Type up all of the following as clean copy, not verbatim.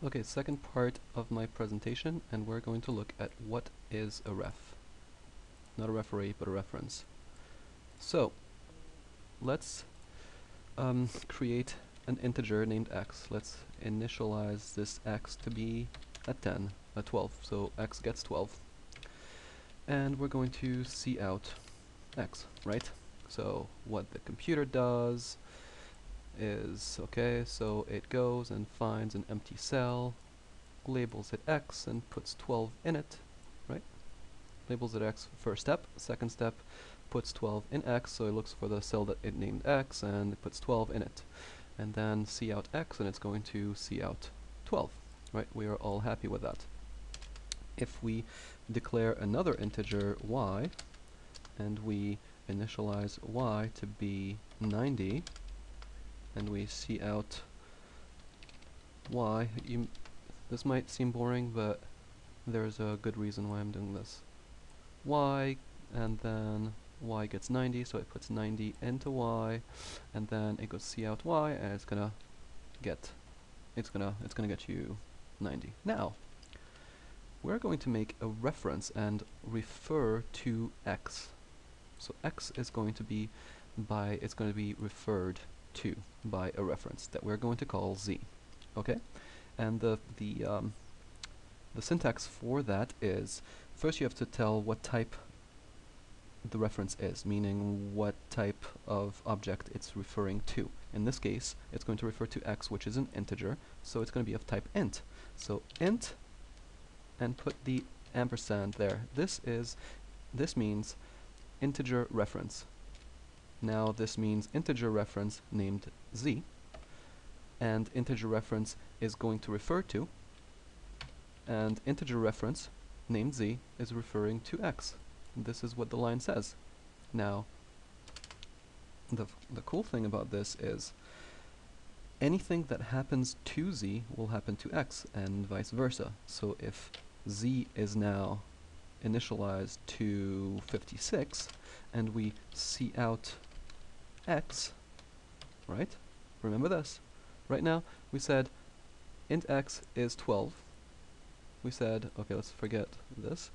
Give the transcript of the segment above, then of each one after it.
Okay, second part of my presentation, and we're going to look at what is a ref. Not a referee, but a reference. So, let's create an integer named x. Let's initialize this x to be a 10, a 12, so x gets 12. And we're going to see out x, right? So what the computer does is, okay, so it goes and finds an empty cell, labels it x, and puts 12 in it, right? Labels it x first step. Second step, puts 12 in x, so it looks for the cell that it named x, and it puts 12 in it. And then see out x, and it's going to see out 12, right? We are all happy with that. If we declare another integer y, and we initialize y to be 90, and we see out y, this might seem boring, but there's a good reason why I'm doing this. Y, and then y gets 90, so it puts 90 into y, and then it goes see out y, and it's gonna get you 90. Now, we're going to make a reference and refer to x. So x is going to be referred to by a reference that we're going to call z. Okay, and the syntax for that is, first you have to tell what type the reference is, meaning what type of object it's referring to. In this case, it's going to refer to x, which is an integer, so it's going to be of type int. So int, and put the ampersand there. This means integer reference. Now this means integer reference named z, and integer reference is going to refer to, and integer reference named z is referring to x. This is what the line says. Now, the cool thing about this is anything that happens to z will happen to x, and vice versa. So if z is now initialized to 56, and we see out x, right? Remember this. Right now, we said int x is 12. We said, okay, let's forget this.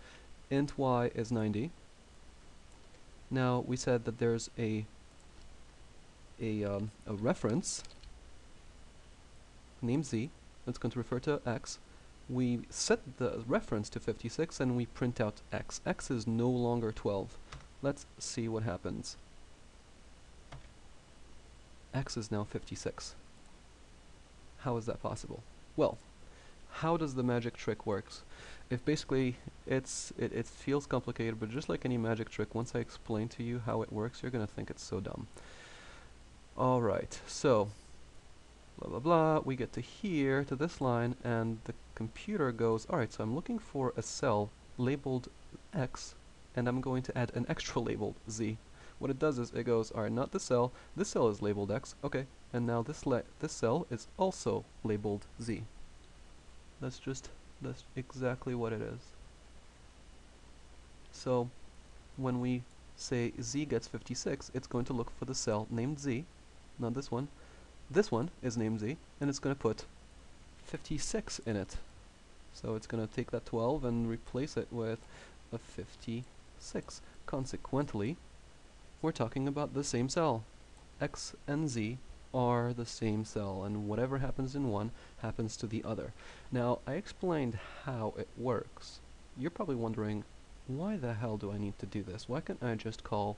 Int y is 90. Now, we said that there's a reference named z that's going to refer to x. We set the reference to 56 and we print out x. X is no longer 12. Let's see what happens. X is now 56. How is that possible? Well, how does the magic trick works? If basically it feels complicated, but just like any magic trick, once I explain to you how it works, you're gonna think it's so dumb. Alright, so blah blah blah, we get to here, to this line, and the computer goes, alright, so I'm looking for a cell labeled x, and I'm going to add an extra labeled z. What it does is it goes, alright, not this cell is labeled x, okay, and now this cell is also labeled z. That's exactly what it is. So when we say z gets 56, it's going to look for the cell named z, not this one. This one is named z, and it's going to put 56 in it. So it's going to take that 12 and replace it with a 56. Consequently, we're talking about the same cell. X and z are the same cell, and whatever happens in one happens to the other. Now, I explained how it works. You're probably wondering, why the hell do I need to do this? Why can't I just call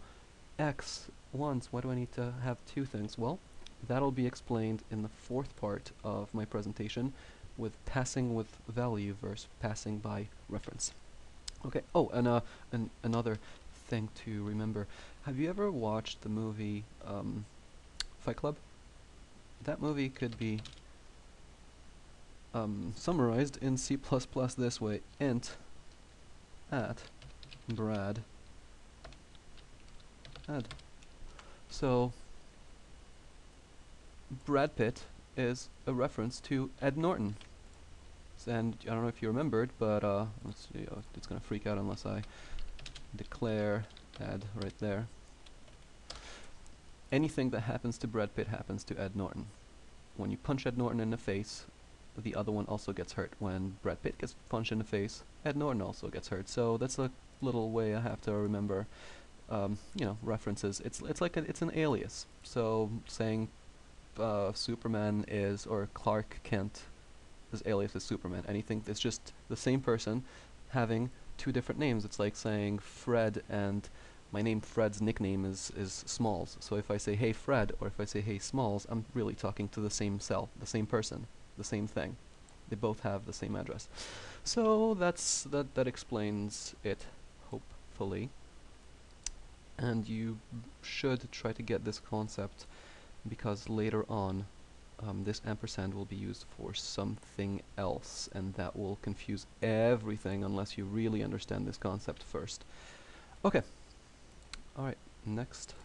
x once? Why do I need to have two things? Well, that'll be explained in the fourth part of my presentation, with passing with value versus passing by reference. Okay, oh, and another thing to remember. Have you ever watched the movie Fight Club? That movie could be summarized in C++ this way: int at Brad add. So Brad Pitt is a reference to Ed Norton. And I don't know if you remembered, but let's see, it's gonna freak out unless I declare Ed right there. Anything that happens to Brad Pitt happens to Ed Norton. When you punch Ed Norton in the face, the other one also gets hurt. When Brad Pitt gets punched in the face, Ed Norton also gets hurt. So that's a little way I have to remember, references. It's like it's an alias. So saying Superman is, or Clark Kent, his alias is Superman. Anything, it's just the same person having two different names. It's like saying Fred, and my name Fred's nickname is Smalls. So if I say hey Fred, or if I say hey Smalls, I'm really talking to the same cell, the same person, the same thing. They both have the same address. So that explains it, hopefully. And you should try to get this concept, because later on this ampersand will be used for something else, and that will confuse everything unless you really understand this concept first. Okay. Alright, next